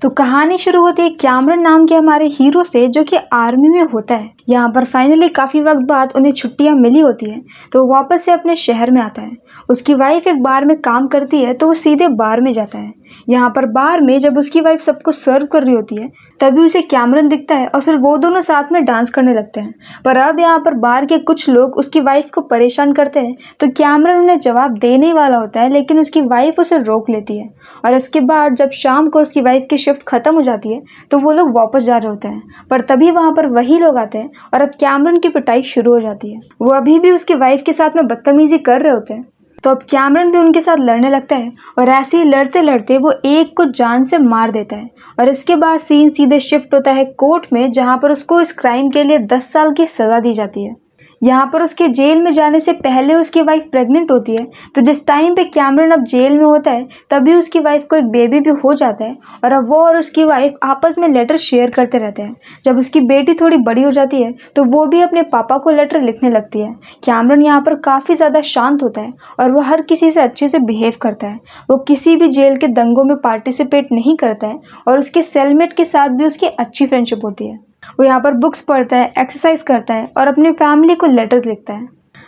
तो कहानी शुरू होती है कैमरन नाम के हमारे हीरो से, जो कि आर्मी में होता है। यहाँ पर फाइनली काफ़ी वक्त बाद उन्हें छुट्टियाँ मिली होती हैं, तो वो वापस से अपने शहर में आता है। उसकी वाइफ एक बार में काम करती है, तो वो सीधे बार में जाता है। यहाँ पर बार में जब उसकी वाइफ सबको सर्व कर रही होती है, तभी उसे कैमरन दिखता है और फिर वो दोनों साथ में डांस करने लगते हैं। पर अब यहाँ पर बार के कुछ लोग उसकी वाइफ को परेशान करते हैं, तो कैमरन उन्हें जवाब देने ही वाला होता है, लेकिन उसकी वाइफ उसे रोक लेती है। और इसके बाद जब शाम को उसकी वाइफ की शिफ्ट खत्म हो जाती है, तो वो लोग वापस जा रहे होते हैं। पर तभी वहाँ पर वही लोग आते हैं और अब कैमरन की पिटाई शुरू हो जाती है। वो अभी भी उसकी वाइफ के साथ में बदतमीजी कर रहे होते हैं, तो अब कैमरन भी उनके साथ लड़ने लगता है और ऐसे ही लड़ते लड़ते वो एक को जान से मार देता है। और इसके बाद सीन सीधे शिफ्ट होता है कोर्ट में, जहाँ पर उसको इस क्राइम के लिए 10 साल की सज़ा दी जाती है। यहाँ पर उसके जेल में जाने से पहले उसकी वाइफ प्रेग्नेंट होती है, तो जिस टाइम पे कैमरन अब जेल में होता है, तभी उसकी वाइफ को एक बेबी भी हो जाता है। और अब वो और उसकी वाइफ आपस में लेटर शेयर करते रहते हैं। जब उसकी बेटी थोड़ी बड़ी हो जाती है, तो वो भी अपने पापा को लेटर लिखने लगती है। कैमरन यहाँ पर काफ़ी ज़्यादा शांत होता है और वो हर किसी से अच्छे से बिहेव करता है। वो किसी भी जेल के दंगों में पार्टिसिपेट नहीं करता है और उसके सेलमेट के साथ भी उसकी अच्छी फ्रेंडशिप होती है। वो यहाँ पर बुक्स पढ़ता है, एक्सरसाइज करता है और अपनी फैमिली को लेटर्स लिखता है।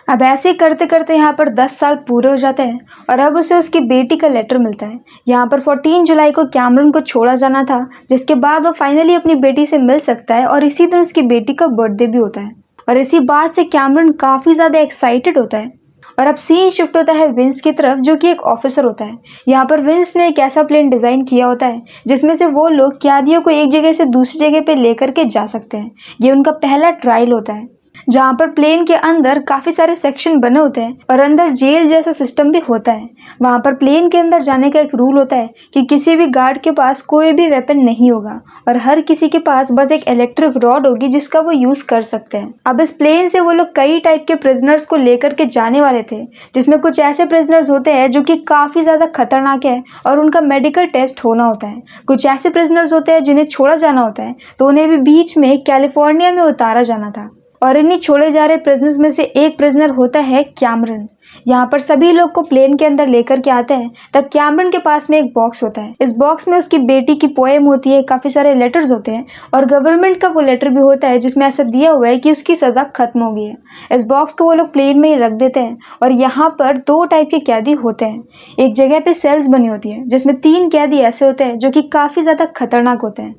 अब ऐसे करते करते यहाँ पर 10 साल पूरे हो जाते हैं और अब उसे उसकी बेटी का लेटर मिलता है। यहाँ पर 14 जुलाई को कैमरन को छोड़ा जाना था, जिसके बाद वो फाइनली अपनी बेटी से मिल सकता है और इसी दिन उसकी बेटी का बर्थडे भी होता है। और इसी बात से कैमरन काफ़ी ज़्यादा एक्साइटेड होता है। और अब सीन शिफ्ट होता है विंस की तरफ, जो कि एक ऑफिसर होता है। यहाँ पर विंस ने एक ऐसा प्लेन डिज़ाइन किया होता है जिसमें से वो लोग कैदियों को एक जगह से दूसरी जगह पे लेकर के जा सकते हैं। ये उनका पहला ट्रायल होता है, जहाँ पर प्लेन के अंदर काफ़ी सारे सेक्शन बने होते हैं और अंदर जेल जैसा सिस्टम भी होता है। वहाँ पर प्लेन के अंदर जाने का एक रूल होता है कि किसी भी गार्ड के पास कोई भी वेपन नहीं होगा और हर किसी के पास बस एक इलेक्ट्रिक रॉड होगी जिसका वो यूज़ कर सकते हैं। अब इस प्लेन से वो लोग कई टाइप के प्रिजनर्स को लेकर के जाने वाले थे, जिसमें कुछ ऐसे प्रिजनर्स होते हैं जो कि काफ़ी ज़्यादा खतरनाक है और उनका मेडिकल टेस्ट होना होता है। कुछ ऐसे प्रिजनर्स होते हैं जिन्हें छोड़ा जाना होता है, तो उन्हें भी बीच में कैलिफोर्निया में उतारा जाना था। और इन्हीं छोड़े जा रहे प्रिजनर्स में से एक प्रिजनर होता है कैमरन। यहाँ पर सभी लोग को प्लेन के अंदर लेकर के आते हैं, तब कैमरन के पास में एक बॉक्स होता है। इस बॉक्स में उसकी बेटी की पोएम होती है, काफ़ी सारे लेटर्स होते हैं और गवर्नमेंट का वो लेटर भी होता है जिसमें ऐसा दिया हुआ है कि उसकी सज़ा खत्म हो गई है। इस बॉक्स को वो लोग प्लेन में ही रख देते हैं और यहाँ पर 2 टाइप के कैदी होते हैं। एक जगह पे सेल्स बनी होती है जिसमें 3 कैदी ऐसे होते हैं जो कि काफ़ी ज़्यादा खतरनाक होते हैं,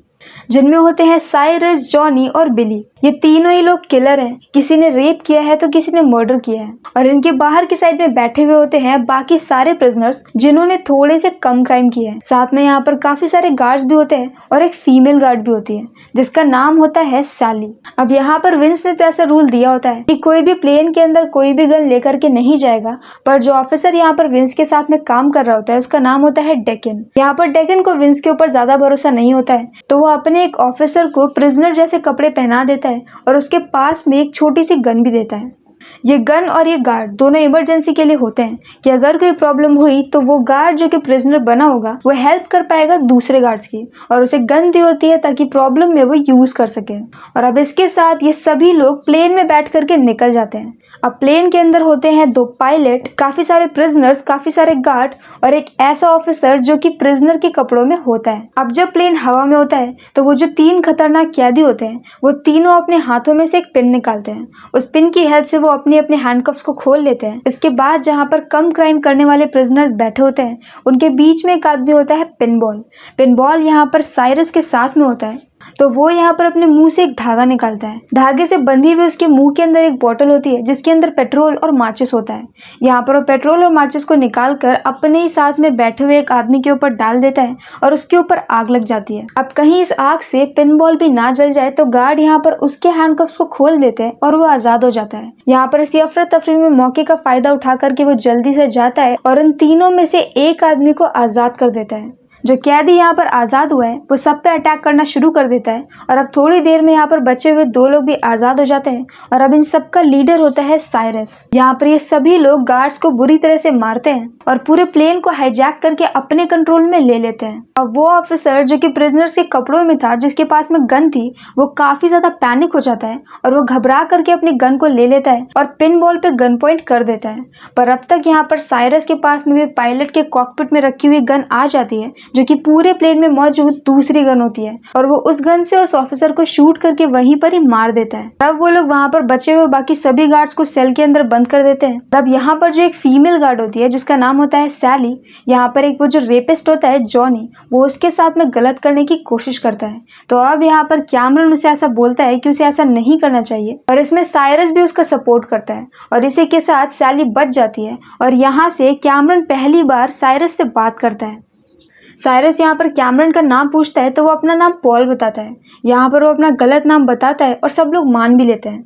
जिनमें होते हैं साइरस, जॉनी और बिली। ये तीनों ही लोग किलर हैं। किसी ने रेप किया है तो किसी ने मर्डर किया है। और इनके बाहर की साइड में बैठे हुए होते हैं बाकी सारे प्रिजनर्स जिन्होंने थोड़े से कम क्राइम किए हैं। साथ में यहाँ पर काफी सारे गार्ड्स भी होते हैं और एक फीमेल गार्ड भी होती है जिसका नाम होता है सैली। अब यहाँ पर विंस ने तो ऐसा रूल दिया होता है कि कोई भी प्लेन के अंदर कोई भी गन लेकर के नहीं जाएगा, पर जो ऑफिसर यहाँ पर विंस के साथ में काम कर रहा होता है उसका नाम होता है डेकिन। यहाँ पर डेकिन को विंस के ऊपर ज्यादा भरोसा नहीं होता है, तो वो अपने एक ऑफिसर को प्रिजनर जैसे कपड़े पहना देता है और उसके पास में एक छोटी सी गन भी देता है। ये गन और ये गार्ड दोनों इमरजेंसी के लिए होते हैं कि अगर कोई प्रॉब्लम हुई तो वो गार्ड जो कि प्रिजनर बना होगा वो हेल्प कर पाएगा दूसरे गार्ड्स की, और उसे गन दी होती है ताकि प्रॉब्लम में वो यूज कर सके। और अब इसके साथ ये सभी लोग प्लेन में बैठ करके निकल जाते हैं। अब प्लेन के अंदर होते हैं 2 पायलट, काफी सारे प्रिजनर्स, काफी सारे गार्ड और एक ऐसा ऑफिसर जो कि प्रिजनर के कपड़ों में होता है। अब जब प्लेन हवा में होता है तो वो जो 3 खतरनाक कैदी होते हैं वो तीनों अपने हाथों में से एक पिन निकालते हैं। उस पिन की हेल्प से वो अपने अपने हैंडकफ्स को खोल लेते हैं। इसके बाद जहाँ पर कम क्राइम करने वाले प्रिजनर्स बैठे होते हैं उनके बीच में एक आदमी होता है पिनबॉल। पिनबॉल यहाँ पर साइरस के साथ में होता है, तो वो यहाँ पर अपने मुंह से एक धागा निकालता है। धागे से बंधी हुई उसके मुंह के अंदर एक बोतल होती है जिसके अंदर पेट्रोल और माचिस होता है। यहाँ पर वो पेट्रोल और माचिस को निकाल कर अपने ही साथ में बैठे हुए एक आदमी के ऊपर डाल देता है और उसके ऊपर आग लग जाती है। अब कहीं इस आग से पिनबॉल भी ना जल जाए तो गार्ड यहाँ पर उसके हैंडकफ्स को खोल देते हैं और वो आजाद हो जाता है। यहाँ पर इसी अफरा तफरी में मौके का फायदा उठा करके वो जल्दी से जाता है और उन तीनों में से एक आदमी को आजाद कर देता है। जो कैदी यहाँ पर आज़ाद हुआ है वो सब पे अटैक करना शुरू कर देता है और अब थोड़ी देर में यहाँ पर बचे हुए 2 लोग भी आज़ाद हो जाते हैं और अब इन सबका लीडर होता है साइरस। यहाँ पर ये सभी लोग गार्ड्स को बुरी तरह से मारते हैं और पूरे प्लेन को हाईजैक करके अपने कंट्रोल में ले लेते हैं। अब वो ऑफिसर जो कि प्रिजनर्स के कपड़ों में था, जिसके पास में गन थी, वो काफ़ी ज़्यादा पैनिक हो जाता है और वो घबरा करके अपनी गन को ले लेता है और पिन बॉल पे गन पॉइंट कर देता है। पर अब तक यहाँ पर साइरस के पास में भी पायलट के कॉकपिट में रखी हुई गन आ जाती है जो कि पूरे प्लेन में मौजूद दूसरी गन होती है और वो उस गन से उस ऑफिसर को शूट करके वहीं पर ही मार देता है। अब वो लोग वहां पर बचे हुए बाकी सभी गार्ड्स को सेल के अंदर बंद कर देते हैं। अब यहाँ पर जो एक फीमेल गार्ड होती है जिसका नाम होता है सैली, यहाँ पर एक वो जो रेपिस्ट होता है जॉनी, वो उसके साथ में गलत करने की कोशिश करता है। तो अब यहाँ पर कैमरन उसे ऐसा बोलता है कि उसे ऐसा नहीं करना चाहिए और इसमें साइरस भी उसका सपोर्ट करता है और इसी के साथ सैली बच जाती है और यहाँ से कैमरन पहली बार साइरस से बात करता है। साइरस यहाँ पर कैमरन का नाम पूछता है तो वो अपना नाम पॉल बताता है। यहाँ पर वो अपना गलत नाम बताता है और सब लोग मान भी लेते हैं।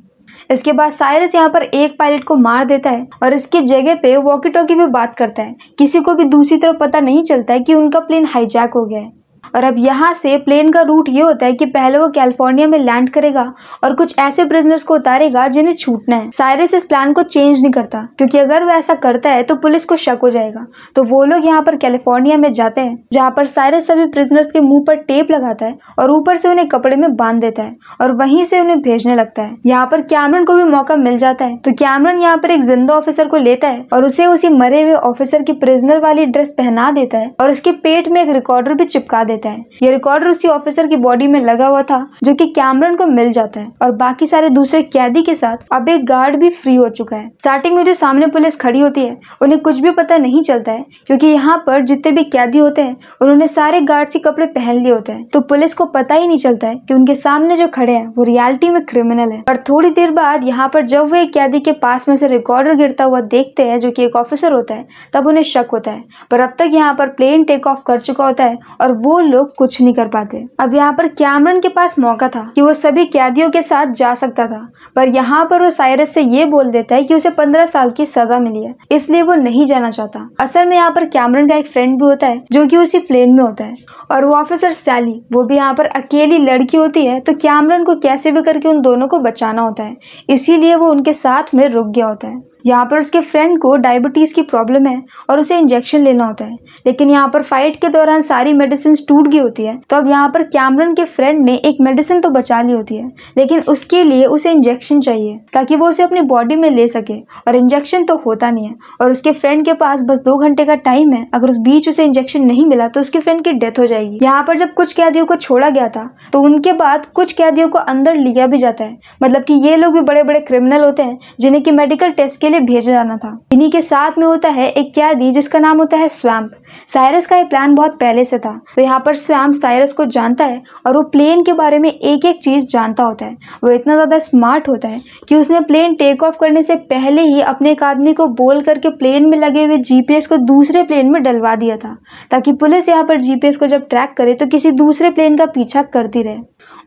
इसके बाद साइरस यहाँ पर एक पायलट को मार देता है और इसकी जगह पे वॉकी टॉकी पे बात करता है। किसी को भी दूसरी तरफ पता नहीं चलता है कि उनका प्लेन हाईजैक हो गया है। और अब यहाँ से प्लेन का रूट ये होता है कि पहले वो कैलिफोर्निया में लैंड करेगा और कुछ ऐसे प्रिजनर्स को उतारेगा जिन्हें छूटना है। साइरस इस प्लान को चेंज नहीं करता क्योंकि अगर वो ऐसा करता है तो पुलिस को शक हो जाएगा। तो वो लोग यहाँ पर कैलिफोर्निया में जाते हैं जहाँ पर साइरस सभी प्रिजनर्स के मुंह पर टेप लगाता है और ऊपर से उन्हें कपड़े में बांध देता है और वहीं से उन्हें भेजने लगता है। यहाँ पर कैमरन को भी मौका मिल जाता है तो कैमरन यहाँ पर एक जिंदा ऑफिसर को लेता है और उसे उसी मरे हुए ऑफिसर की प्रिजनर वाली ड्रेस पहना देता है और उसके पेट में एक रिकॉर्डर भी चिपका देता है। ये रिकॉर्डर उसी ऑफिसर की बॉडी में लगा हुआ था जो कि कैमरन को मिल जाता है और बाकी सारे दूसरे कैदी के साथ अब एक गार्ड भी फ्री हो चुका है। स्टार्टिंग में जो सामने पुलिस खड़ी होती है उन्हें कुछ भी पता नहीं चलता है क्योंकि यहाँ पर जितने भी कैदी होते हैं उन्होंने सारे गार्ड के कपड़े पहन लिए होते हैं। तो पुलिस को पता ही नहीं चलता है कि उनके सामने जो खड़े हैं वो रियलिटी में क्रिमिनल है। और थोड़ी देर बाद यहाँ पर जब वो एक कैदी के पास में से रिकॉर्डर गिरता हुआ देखते हैं जो कि एक ऑफिसर होता है तब उन्हें शक होता है। पर अब तक यहाँ पर प्लेन टेक ऑफ कर चुका होता है और वो लोग कुछ नहीं कर पाते। अब यहाँ पर कैमरन के पास मौका था कि वो सभी कैदियों के साथ जा सकता था पर यहाँ पर वो साइरस से ये बोल देता है कि उसे 15 साल की सजा मिली है इसलिए वो नहीं जाना चाहता। असल में यहाँ पर कैमरन का एक फ्रेंड भी होता है जो कि उसी प्लेन में होता है और वो ऑफिसर सैली वो भी यहाँ पर अकेली लड़की होती है। तो कैमरन को कैसे भी करके उन दोनों को बचाना होता है इसीलिए वो उनके साथ में रुक गया होता है। यहाँ पर उसके फ्रेंड को डायबिटीज की प्रॉब्लम है और उसे इंजेक्शन लेना होता है लेकिन यहाँ पर फाइट के दौरान सारी मेडिसिन टूट गई होती है। तो अब यहाँ पर कैमरन के फ्रेंड ने एक मेडिसिन तो बचा ली होती है लेकिन उसके लिए उसे इंजेक्शन चाहिए ताकि वो उसे अपनी बॉडी में ले सके और इंजेक्शन तो होता नहीं है और उसके फ्रेंड के पास बस 2 घंटे का टाइम है। अगर उस बीच उसे इंजेक्शन नहीं मिला तो उसके फ्रेंड की डेथ हो जाएगी। यहाँ पर जब कुछ कैदियों को छोड़ा गया था तो उनके बाद कुछ कैदियों को अंदर लिया भी जाता है मतलब कि ये लोग भी बड़े बड़े क्रिमिनल होते हैं जिन्हें की मेडिकल टेस्ट के लिए भेजा जाना था। इन्हीं के साथ में होता है एक कैदी जिसका नाम होता है स्वैम्प। साइरस का ये प्लान बहुत पहले से था तो यहाँ पर स्वैम्प साइरस को जानता है और वो प्लेन के बारे में एक एक चीज जानता होता है। वो इतना ज्यादा स्मार्ट होता है कि उसने प्लेन टेक ऑफ करने से पहले ही अपने एक आदमी को बोल करके प्लेन में लगे हुए जीपीएस को दूसरे प्लेन में डलवा दिया था ताकि पुलिस यहाँ पर जीपीएस को जब ट्रैक करे तो किसी दूसरे प्लेन का पीछा करती रहे।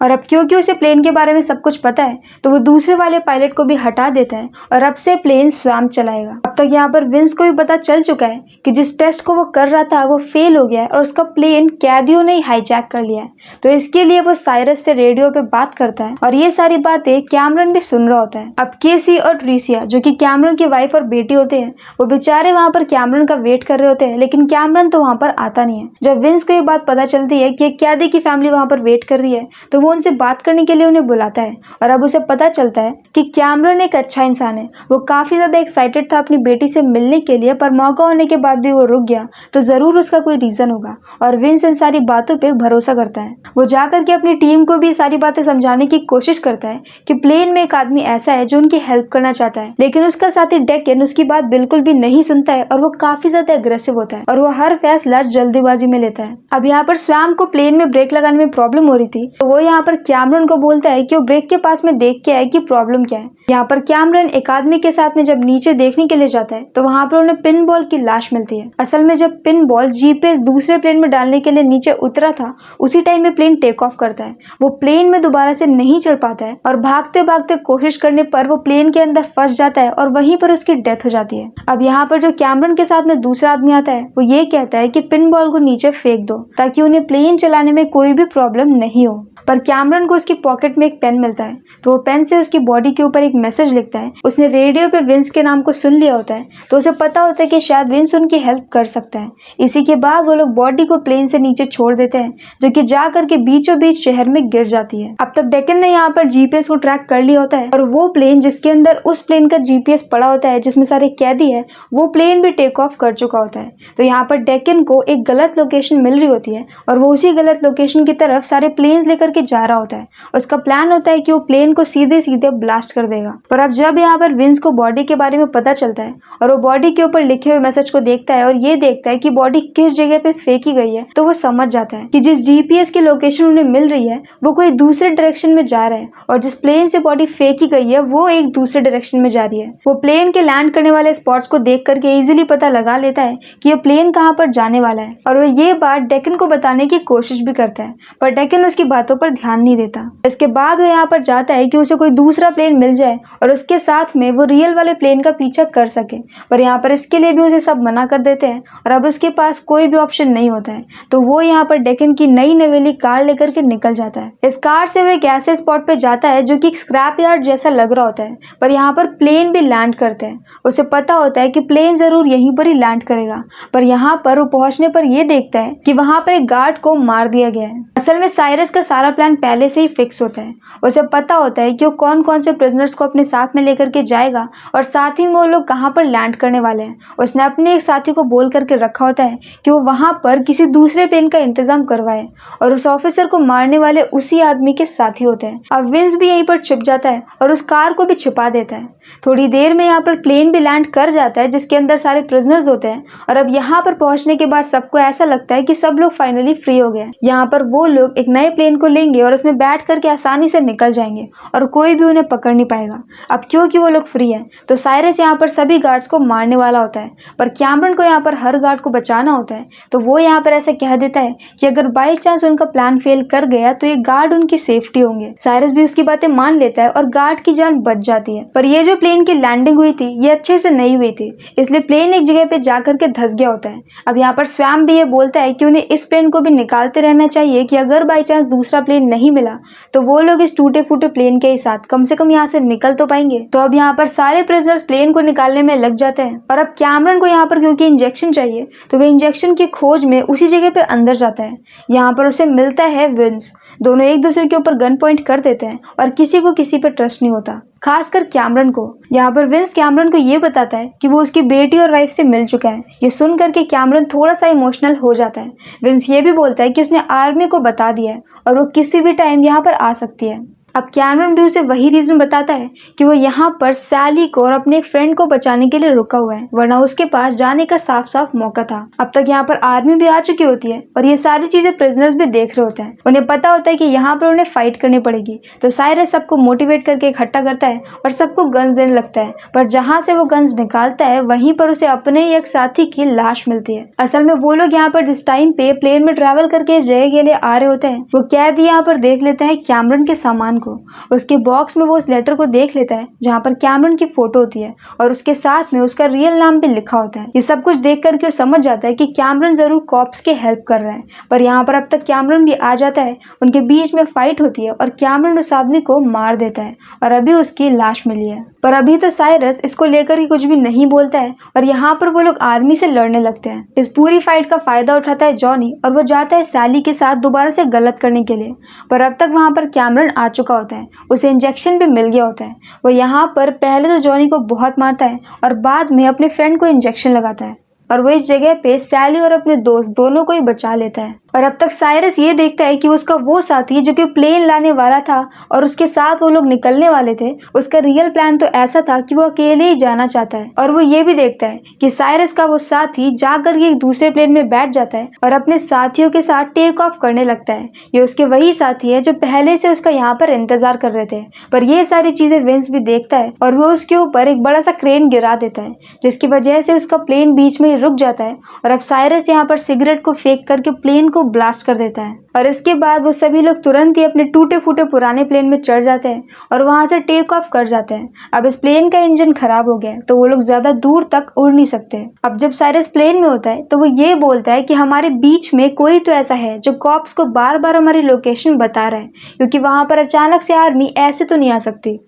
और अब क्योंकि उसे प्लेन के बारे में सब कुछ पता है तो वो दूसरे वाले पायलट को भी हटा देता है और अब से प्लेन स्वैम्प चलाएगा। अब तक यहाँ पर विंस को भी पता चल चुका है कि जिस टेस्ट को वो कर रहा था वो फेल हो गया है और उसका प्लेन कैदियों ने हाईजैक कर लिया है। तो इसके लिए वो साइरस से रेडियो पे बात करता है और ये सारी बातें कैमरन भी सुन रहा होता है। अब केसी और ट्रिसिया जो कि कैमरन की वाइफ और बेटी होते हैं वो बेचारे वहां पर कैमरन का वेट कर रहे होते हैं लेकिन कैमरन तो वहां पर आता नहीं है। जब विंस को ये बात पता चलती है कि एक कैदी की फैमिली वहां पर वेट कर रही है तो वो उनसे बात करने के लिए उन्हें बुलाता है और अब उसे पता चलता है कि कैमरन एक अच्छा इंसान है। वो काफी ज्यादा एक्साइटेड था अपनी बेटी से मिलने के लिए पर मौका होने के बाद भी वो रुक गया तो जरूर उसका कोई रीजन होगा और विंस इन सारी बातों पे भरोसा करता है। वो जाकर के अपनी टीम को भी सारी बातें समझाने की कोशिश करता है कि प्लेन में एक आदमी ऐसा है जो उनकी हेल्प करना चाहता है लेकिन उसका साथी डेकन उसकी बात बिल्कुल भी नहीं सुनता है और वो काफी ज्यादा अग्रेसिव होता है और वो हर फैसला जल्दीबाजी में लेता है। अब यहाँ पर स्वैम्प को प्लेन में ब्रेक लगाने में प्रॉब्लम हो रही थी तो वो यहाँ पर कैमरन को बोलता है कि वो ब्रेक के पास में देख के आए कि प्रॉब्लम क्या है। यहाँ पर कैमरन एक आदमी के साथ में जब नीचे देखने के लिए जाता है तो वहां पर उन्हें पिन बॉल की लाश मिलती है। असल में जब पिन बॉल जीपीएस दूसरे प्लेन में डालने के लिए नीचे उतरा था उसी टाइम में प्लेन टेक ऑफ करता है। वो प्लेन में दोबारा से नहीं चढ़ पाता है और भागते भागते कोशिश करने पर वो प्लेन के अंदर फंस जाता है और वहीं पर उसकी डेथ हो जाती है। अब यहाँ पर जो कैमरन के साथ में दूसरा आदमी आता है वो ये कहता है कि पिन बॉल को नीचे फेंक दो ताकि उन्हें प्लेन चलाने में कोई भी प्रॉब्लम नहीं हो। पर कैमरन को उसकी पॉकेट में एक पेन मिलता है, तो वो पेन से उसकी बॉडी के ऊपर एक मैसेज लिखता है। उसने रेडियो पे विंस के नाम को सुन लिया होता है, तो उसे पता होता है कि शायद विंस उनकी हेल्प कर सकता है। इसी के बाद वो लोग बॉडी को प्लेन से नीचे छोड़ देते हैं, जो कि जा करके बीचों बीच शहर में गिर जाती है। अब तक डेकन ने यहाँ पर जीपीएस को ट्रैक कर लिया होता है, और वो प्लेन जिसके अंदर उस प्लेन का जीपीएस पड़ा होता है जिसमें सारे कैदी है, वो प्लेन भी टेक ऑफ कर चुका होता है। तो यहाँ पर डेकन को एक गलत लोकेशन मिल रही होती है, और वो उसी गलत लोकेशन की तरफ सारे प्लेन्स लेकर के जा रहा होता है। उसका प्लान होता है कि वो प्लेन को सीधे सीधे ब्लास्ट कर देगा। पर अब जब यहाँ पर विंस को बॉडी के बारे में पता चलता है, और वो बॉडी के ऊपर लिखे हुए मैसेज को देखता है और ये देखता है कि बॉडी किस जगह पे फेंकी गई है, तो वो समझ जाता है कि जिस जीपीएस की लोकेशन उन्हें मिल रही है वो कोई दूसरे डायरेक्शन में जा रहा है, और जिस प्लेन से बॉडी फेंकी गई है वो एक दूसरे डायरेक्शन में जा रही है। वो प्लेन के लैंड करने वाले स्पॉट्स को देख करके इजीली पता लगा लेता है कि ये प्लेन कहाँ पर जाने वाला है, और वो ये बात डेकन को बताने की कोशिश भी करता है, पर डेकन उसकी बातों पर ध्यान नहीं देता। इसके बाद वो यहाँ पर जाता है कि उसे कोई दूसरा प्लेन मिल जाए और उसके साथ में वो रियल वाले प्लेन का पीछा कर सके, पर यहाँ पर इसके लिए भी उसे सब मना कर देते हैं, और अब उसके पास कोई भी ऑप्शन नहीं होता है। तो वो यहाँ पर डेकन की नई नवेली कार लेकर के निकल जाता है। इस कार से वो एक ऐसे स्पॉट पे जाता है जो कि स्क्रैप यार्ड जैसा लग रहा होता है, पर यहाँ पर प्लेन भी लैंड करते हैं। उसे पता होता है कि प्लेन जरूर यहीं पर ही लैंड करेगा, पर यहाँ पर वो पहुंचने पर यह देखता है कि वहां पर एक गार्ड को मार दिया गया है। असल में साइरस का सारा प्लान पहले से ही फिक्स होता है। उसे पता होता है कि वो कौन कौन से प्रिजनर्स को अपने साथ में लेकर के जाएगा, और साथ ही में वो लोग कहाँ पर लैंड करने वाले हैं। उसने अपने एक साथी को बोल करके रखा होता है कि वो वहां पर किसी दूसरे प्लेन का इंतजाम करवाए, और उस ऑफिसर को मारने वाले उसी आदमी के साथी होते हैं। अब विंस भी यहीं पर छिप जाता है और उस कार को भी छिपा देता है। थोड़ी देर में यहाँ पर प्लेन भी लैंड कर जाता है जिसके अंदर सारे प्रिजनर्स होते हैं, और अब यहाँ पर पहुंचने के बाद सबको ऐसा लगता है कि सब लोग फाइनली फ्री हो गए। यहाँ पर वो लोग एक नए प्लेन को लेंगे और उसमें बैठ करके आसानी से निकल जाएंगे, और कोई भी उन्हें पकड़ नहीं पाएगा। अब क्योंकि वो लोग फ्री है, तो साइरस यहाँ पर सभी गार्ड्स को मारने वाला होता है, पर कैमरन को यहाँ पर हर गार्ड को बचाना होता है। तो वो यहाँ पर ऐसा कह देता है कि अगर बाई चांस उनका प्लान फेल कर गया तो ये गार्ड उनकी सेफ्टी होंगे। साइरस भी उसकी बातें मान लेता है और गार्ड की जान बच जाती है। पर ये जो प्लेन की लैंडिंग हुई थी ये अच्छे से नहीं हुई थी, इसलिए प्लेन एक जगह पे जाकर के धंस गया होता है। अब यहाँ पर स्वैम भी ये बोलता है कि उन्हें इस प्लेन को भी निकालते रहना चाहिए कि अगर बाई चांस दूसरा प्लेन नहीं मिला तो वो लोग इस टूटे फूटे प्लेन के ही साथ कम से कम यहाँ से निकल तो पाएंगे। तो अब यहाँ पर सारे प्रिजनर्स प्लेन को निकालने में लग जाते हैं, और अब कैमरन को यहाँ पर क्योंकि इंजेक्शन चाहिए तो वह इंजेक्शन की खोज में उसी जगह पे अंदर जाता है। यहाँ पर उसे मिलता है विंस। दोनों एक दूसरे के ऊपर गन पॉइंट कर देते हैं, और किसी को किसी पर ट्रस्ट नहीं होता, खासकर कैमरन को। यहाँ पर विंस कैमरन को ये बताता है कि वो उसकी बेटी और वाइफ से मिल चुका है। ये सुन करके कैमरन थोड़ा सा इमोशनल हो जाता है। विंस ये भी बोलता है कि उसने आर्मी को बता दिया है और वो किसी भी टाइम यहाँ पर आ सकती है। अब कैमरन भी उसे वही रीजन बताता है कि वो यहाँ पर सैली को और अपने एक फ्रेंड को बचाने के लिए रुका हुआ है, वरना उसके पास जाने का साफ साफ मौका था। अब तक यहाँ पर आर्मी भी आ चुकी होती है, और ये सारी चीजें प्रिजनर्स भी देख रहे होते हैं। उन्हें पता होता है कि यहाँ पर उन्हें फाइट करनी पड़ेगी, तो साइरस सबको मोटिवेट करके इकट्ठा करता है और सबको गन्स देने लगता है। पर जहाँ से वो गन्स निकालता है वहीं पर उसे अपने ही एक साथी की लाश मिलती है। असल में वो लोग यहाँ पर जिस टाइम पे प्लेन में ट्रैवल करके इस जगह के लिए आ रहे होते हैं, वो कैदी यहाँ पर देख लेता है कैमरन के सामान को। उसके बॉक्स में वो उस लेटर को देख लेता है जहाँ पर कैमरन की फोटो होती है, और उसके साथ में उसका रियल नाम भी लिखा होता है। ये सब कुछ देख करके वो समझ जाता है कि कैमरन जरूर कॉप्स के हेल्प कर रहा है। पर यहाँ पर अब तक कैमरन भी आ जाता है, उनके बीच में फाइट होती है और कैमरन उस आदमी को मार देता है, और अभी उसकी लाश मिली है। पर अभी तो साइरस इसको लेकर ही कुछ भी नहीं बोलता है, और यहाँ पर वो लोग आर्मी से लड़ने लगते हैं। इस पूरी फाइट का फायदा उठाता है जॉनी, और वो जाता है सैली के साथ दोबारा से गलत करने के लिए। पर अब तक वहाँ पर कैमरन आ चुका होता है, उसे इंजेक्शन भी मिल गया होता है। वो यहाँ पर पहले तो जॉनी को बहुत मारता है और बाद में अपने फ्रेंड को इंजेक्शन लगाता है, और वो इस जगह पे सैली और अपने दोस्त दोनों को ही बचा लेता है। और अब तक साइरस ये देखता है कि उसका वो साथी जो कि प्लेन लाने वाला था और उसके साथ वो लोग निकलने वाले थे, उसका रियल प्लान तो ऐसा था कि वो अकेले ही जाना चाहता है। और वो ये भी देखता है कि साइरस का वो साथी जाकर के एक दूसरे प्लेन में बैठ जाता है और अपने साथियों के साथ टेक ऑफ करने लगता है। ये उसके वही साथी है जो पहले से उसका यहाँ पर इंतजार कर रहे थे। पर ये सारी चीजें विंस भी देखता है, और वो उसके ऊपर एक बड़ा सा क्रेन गिरा देता है, जिसकी वजह से उसका प्लेन बीच में ही रुक जाता है और अब साइरस यहाँ पर सिगरेट को फेंक करके प्लेन को ब्लास्ट कर देता है और इसके बाद वो सभी लोग तुरंत ही अपने टूटे फूटे पुराने प्लेन में चढ़ जाते हैं और वहां से टेक ऑफ कर जाते हैं। अब इस प्लेन का इंजन खराब हो गया है तो वो लोग ज्यादा दूर तक उड़ नहीं सकते। अब जब साइरस प्लेन में होता है तो वो ये बोलता है कि हमारे बीच में कोई तो ऐसा है जो कॉप्स को बार बार हमारी लोकेशन बता रहा है, क्योंकि वहां पर अचानक से आर्मी ऐसे तो नहीं आ सकती।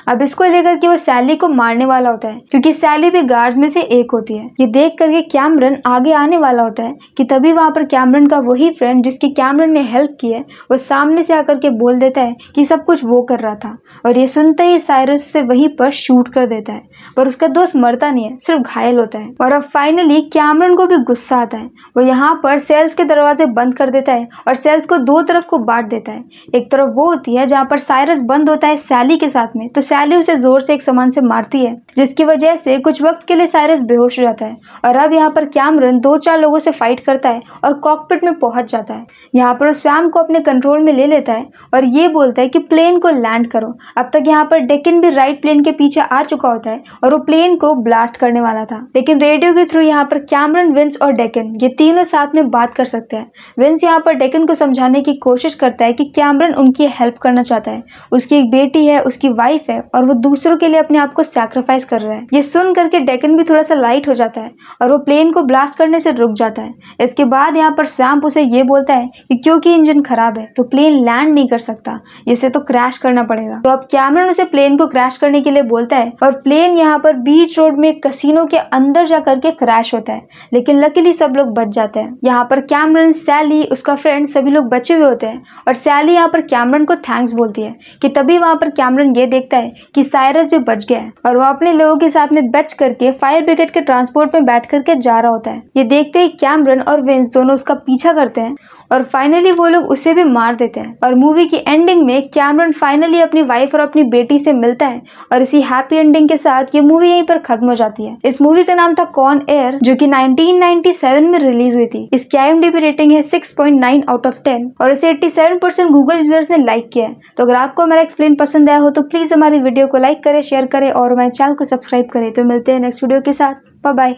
अब इसको लेकर के वो सैली को मारने वाला होता है, क्योंकि सैली भी गार्ड्स में से एक होती है। ये देख करके कैमरन आगे आने वाला होता है कि तभी वहां पर कैमरन का वही फ्रेंड जिसकी कैमरन ने हेल्प की है वो सामने से आकर के बोल देता है कि सब कुछ वो कर रहा था। और ये सुनते ही साइरस उसे वहीं पर शूट कर देता है, पर उसका दोस्त मरता नहीं है, सिर्फ घायल होता है। और अब फाइनली कैमरन को भी गुस्सा आता है। वो यहाँ पर सेल्स के दरवाजे बंद कर देता है और सेल्स को दो तरफ को बांट देता है। एक तरफ वो होती है जहाँ पर साइरस बंद होता है सैली के साथ में, तो सैली उसे जोर से एक सामान से मारती है, जिसकी वजह से कुछ वक्त के लिए साइरस बेहोश हो जाता है। और अब यहाँ पर कैमरन 2-4 लोगों से फाइट करता है और कॉकपिट में पहुंच जाता है। यहाँ पर स्वैम को अपने कंट्रोल में ले लेता है और ये बोलता है कि प्लेन को लैंड करो। अब तक यहाँ पर डेकन भी राइट प्लेन के पीछे आ चुका होता है और वो प्लेन को ब्लास्ट करने वाला था, लेकिन रेडियो के थ्रू यहाँ पर कैमरन, विंस और डेकन ये तीनों साथ में बात कर सकते हैं। विंस यहाँ पर डेकन को समझाने की कोशिश करता है कि कैमरन उनकी हेल्प करना चाहता है, उसकी एक बेटी है, उसकी वाइफ है और वो दूसरों के लिए अपने आप को सैक्रिफाइस कर रहा है। ये सुन करके डेकन भी थोड़ा सा लाइट हो जाता है और वो प्लेन को ब्लास्ट करने से रुक जाता है। इसके बाद यहाँ पर स्वैम्प उसे ये बोलता है कि क्योंकि इंजन खराब है तो प्लेन लैंड नहीं कर सकता, इसे तो क्रैश करना पड़ेगा। तो अब कैमरन उसे प्लेन को क्रैश करने के लिए बोलता है और प्लेन यहाँ पर बीच रोड में कसिनो के अंदर जा करके क्रैश होता है, लेकिन लकीली सब लोग बच जाते हैं। यहाँ पर कैमरन, सैली, उसका फ्रेंड सभी लोग बचे हुए होते हैं और सैली यहाँ पर कैमरन को थैंक्स बोलती है कि तभी वहां पर कैमरन ये देखता है कि साइरस भी बच गया है और वो अपने लोगों के साथ में बच करके फायर ब्रिगेड के ट्रांसपोर्ट में बैठ करके जा रहा होता है। ये देखते ही कैमरन और विंस दोनों उसका पीछा करते हैं और फाइनली वो लोग उसे भी मार देते हैं। और मूवी की एंडिंग में कैमरन फाइनली अपनी वाइफ और अपनी बेटी से मिलता है और इसी हैप्पी एंडिंग के साथ ये मूवी यहीं पर खत्म हो जाती है। इस मूवी का नाम था कॉन एयर, जो कि 1997 में रिलीज हुई थी। इसकी IMDb रेटिंग है 6.9 आउट ऑफ 10 और इसे 87% गूगल यूजर्स ने लाइक किया है। तो अगर आपको हमारा एक्सप्लेन पसंद आया हो तो प्लीज हमारी वीडियो को लाइक करें, शेयर करें और हमारे चैनल को सब्सक्राइब करें। तो मिलते हैं नेक्स्ट वीडियो के साथ। Bye bye.